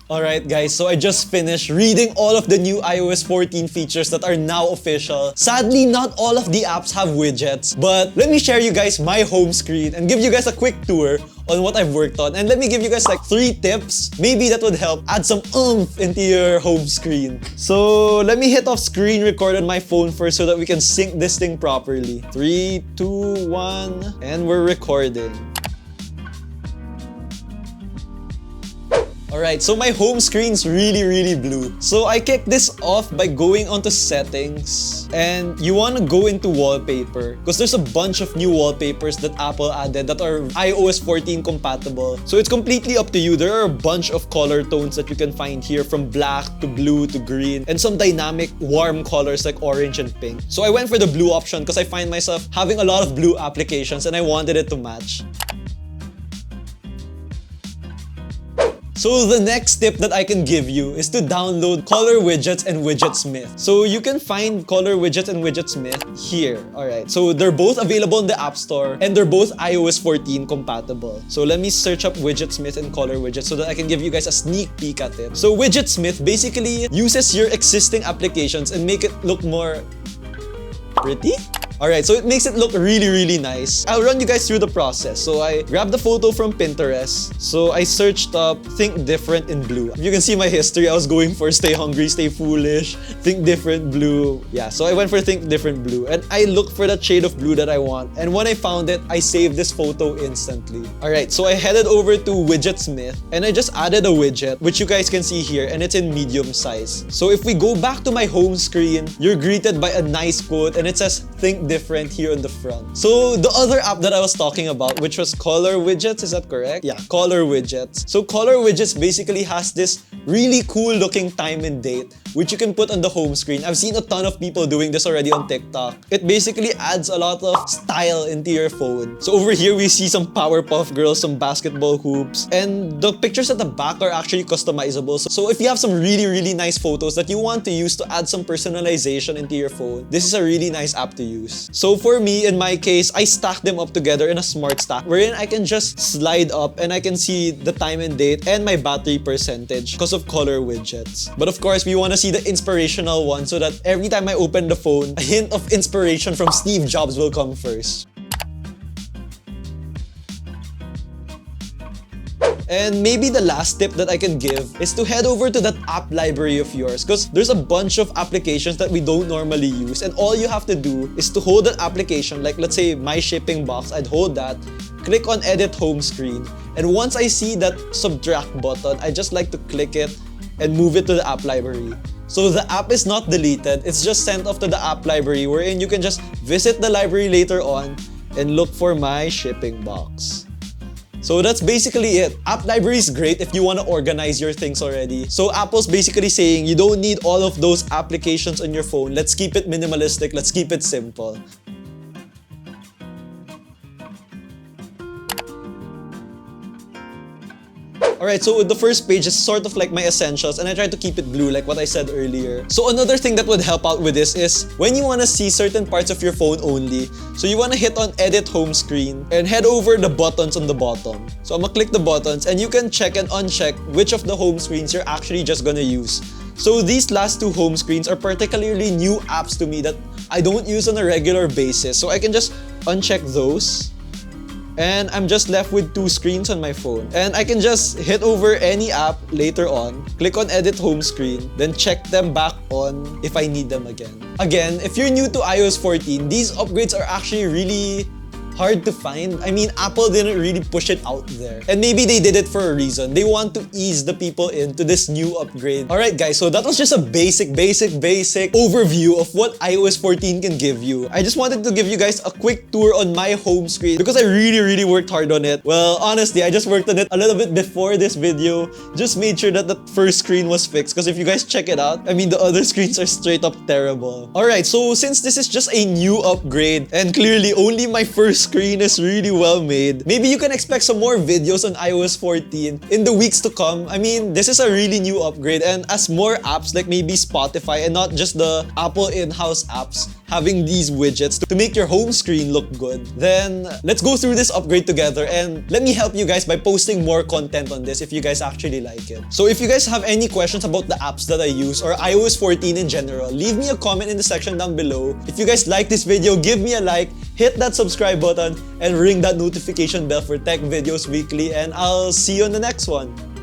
Alright guys, so I just finished reading all of the new iOS 14 features that are now official. Sadly, not all of the apps have widgets, but let me share you guys my home screen and give you guys a quick tour on what I've worked on. And let me give you guys like 3 tips, maybe that would help add some oomph into your home screen. So let me hit off screen record on my phone first so that we can sync this thing properly. 3, 2, 1, and we're recording. Alright, so my home screen's really blue. So I kick this off by going onto settings, and you want to go into wallpaper because there's a bunch of new wallpapers that Apple added that are iOS 14 compatible. So it's completely up to you. There are a bunch of color tones that you can find here, from black to blue to green, and some dynamic warm colors like orange and pink. So I went for the blue option because I find myself having a lot of blue applications and I wanted it to match. So the next tip that I can give you is to download Color Widgets and Widgetsmith. So you can find Color Widgets and Widgetsmith here. Alright, so they're both available in the App Store and they're both iOS 14 compatible. So let me search up Widgetsmith and Color Widgets so that I can give you guys a sneak peek at it. So Widgetsmith basically uses your existing applications and make it look more pretty? Alright, so it makes it look really nice. I'll run you guys through the process. So I grabbed the photo from Pinterest. So I searched up Think Different in blue. If you can see my history, I was going for Stay Hungry, Stay Foolish, Think Different blue. Yeah, so I went for Think Different blue. And I looked for that shade of blue that I want. And when I found it, I saved this photo instantly. Alright, so I headed over to Widgetsmith and I just added a widget, which you guys can see here, and it's in medium size. So if we go back to my home screen, you're greeted by a nice quote and it says Think Different here on the front. So the other app that I was talking about, which was Color Widgets, is that correct? Yeah, Color Widgets. So Color Widgets basically has this really cool looking time and date, which you can put on the home screen. I've seen a ton of people doing this already on TikTok. It basically adds a lot of style into your phone. So over here, we see some Powerpuff Girls, some basketball hoops, and the pictures at the back are actually customizable. So if you have some really nice photos that you want to use to add some personalization into your phone, this is a really nice app to use. So for me, in my case, I stack them up together in a smart stack wherein I can just slide up and I can see the time and date and my battery percentage because of Color Widgets. But of course, we want to see the inspirational one so that every time I open the phone, a hint of inspiration from Steve Jobs will come first. And maybe the last tip that I can give is to head over to that app library of yours, because there's a bunch of applications that we don't normally use, and all you have to do is to hold that application, like let's say my shipping box, I'd hold that, click on edit home screen, and once I see that subtract button, I just like to click it and move it to the app library. So the app is not deleted, it's just sent off to the app library, wherein you can just visit the library later on and look for my shipping box. So that's basically it. App library is great if you want to organize your things already. So Apple's basically saying you don't need all of those applications on your phone. Let's keep it minimalistic, let's keep it simple. Alright, so the first page is sort of like my essentials and I try to keep it blue like what I said earlier. So another thing that would help out with this is when you want to see certain parts of your phone only, so you want to hit on edit home screen and head over the buttons on the bottom. So I'm gonna click the buttons and you can check and uncheck which of the home screens you're actually just gonna use. So these last 2 home screens are particularly new apps to me that I don't use on a regular basis. So I can just uncheck those. And I'm just left with 2 screens on my phone. And I can just hit over any app later on, click on edit home screen, then check them back on if I need them again. Again, if you're new to iOS 14, these upgrades are actually really hard to find. I mean, Apple didn't really push it out there. And maybe they did it for a reason. They want to ease the people into this new upgrade. Alright guys, so that was just a basic overview of what iOS 14 can give you. I just wanted to give you guys a quick tour on my home screen because I really worked hard on it. Well, honestly, I just worked on it a little bit before this video. Just made sure that the first screen was fixed because if you guys check it out, I mean, the other screens are straight up terrible. Alright, so since this is just a new upgrade and clearly only my first screen is really well made, maybe you can expect some more videos on iOS 14 in the weeks to come. I mean, this is a really new upgrade, and as more apps like maybe Spotify and not just the Apple in-house apps having these widgets to make your home screen look good, then let's go through this upgrade together and let me help you guys by posting more content on this if you guys actually like it. So if you guys have any questions about the apps that I use or iOS 14 in general, leave me a comment in the section down below. If you guys like this video, give me a like, hit that subscribe button, and ring that notification bell for tech videos weekly, and I'll see you on the next one.